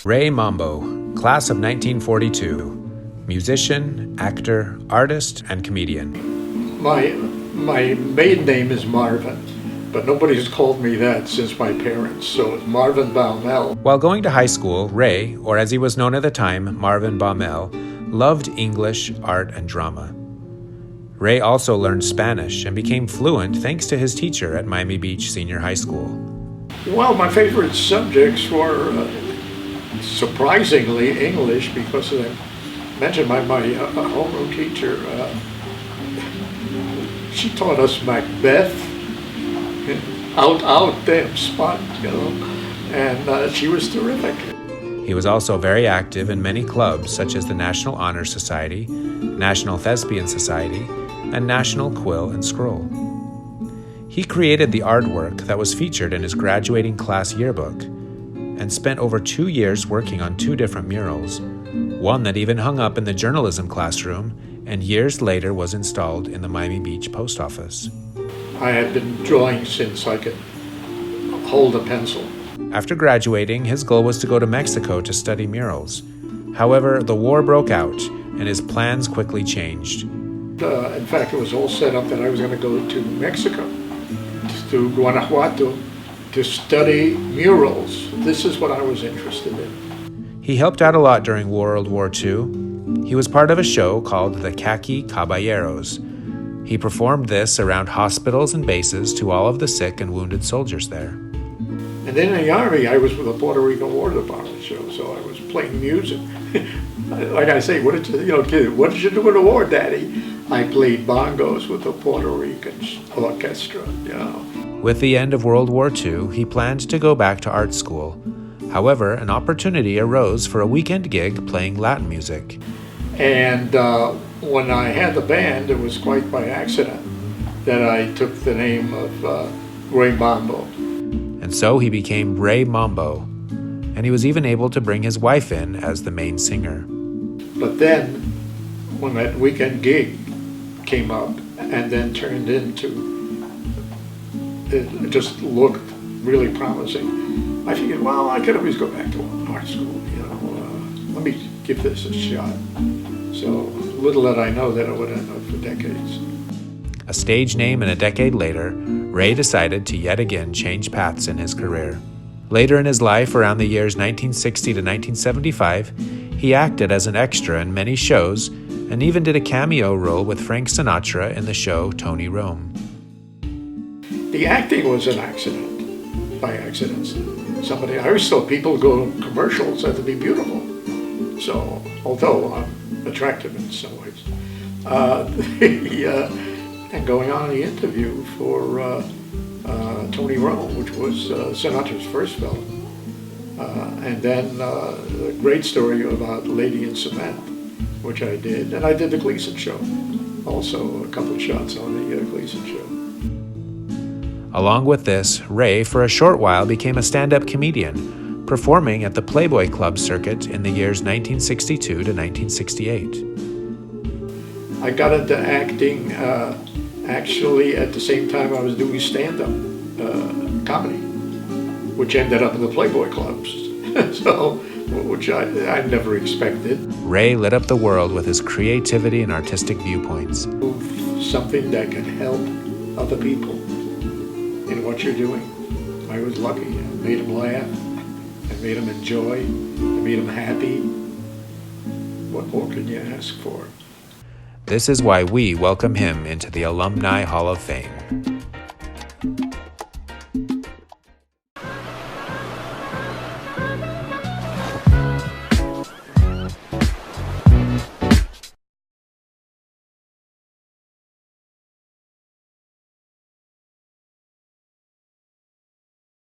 Ray Mambo, class of 1942, musician, actor, artist, and comedian. My maiden name is Marvin, but nobody's called me that since my parents, so it's Marvin Baumel. While going to high school, Ray, or as he was known at the time, Marvin Baumel, loved English, art, and drama. Ray also learned Spanish and became fluent thanks to his teacher at Miami Beach Senior High School. Well, my favorite subjects were surprisingly English, because as I mentioned, my homeroom teacher, she taught us Macbeth, out damn spot, and she was terrific. He was also very active in many clubs such as the National Honor Society, National Thespian Society, and National Quill and Scroll. He created the artwork that was featured in his graduating class yearbook and spent over 2 years working on 2 different murals, one that even hung up in the journalism classroom and years later was installed in the Miami Beach post office. I had been drawing since I could hold a pencil. After graduating, his goal was to go to Mexico to study murals. However, the war broke out and his plans quickly changed. In fact, it was all set up that I was going to go to Mexico, to Guanajuato, to study murals. This is what I was interested in. He helped out a lot during World War II. He was part of a show called the Khaki Caballeros. He performed this around hospitals and bases to all of the sick and wounded soldiers there. And then in the Army, I was with the Puerto Rican War Department show, so I was playing music. Like I say, what did you do in the war, Daddy? I played bongos with the Puerto Rican orchestra, With the end of World War II, he planned to go back to art school. However, an opportunity arose for a weekend gig playing Latin music. And when I had the band, it was quite by accident that I took the name of Ray Mambo. And so he became Ray Mambo, and he was even able to bring his wife in as the main singer. But then, when that weekend gig came up and then turned into, it just looked really promising, I figured, well, I could always go back to art school, let me give this a shot. So little did I know that it would end up for decades. A stage name and a decade later, Ray decided to yet again change paths in his career. Later in his life, around the years 1960 to 1975, he acted as an extra in many shows and even did a cameo role with Frank Sinatra in the show Tony Rome. The acting was an accident, by accident. I always thought people go to commercials had to be beautiful. So, although I'm attractive in some ways, and going on the interview for Tony Rome, which was Sinatra's first film, and then a great story about Lady in Cement, which I did, and I did the Gleason Show, also a couple of shots on the Gleason Show. Along with this, Ray for a short while became a stand-up comedian, performing at the Playboy Club circuit in the years 1962 to 1968. I got into acting actually at the same time I was doing stand-up comedy, which ended up in the Playboy Clubs, which I never expected. Ray lit up the world with his creativity and artistic viewpoints. Something that can help other people in what you're doing. I was lucky. I made them laugh. I made them enjoy. I made them happy. What more can you ask for? This is why we welcome him into the Alumni Hall of Fame.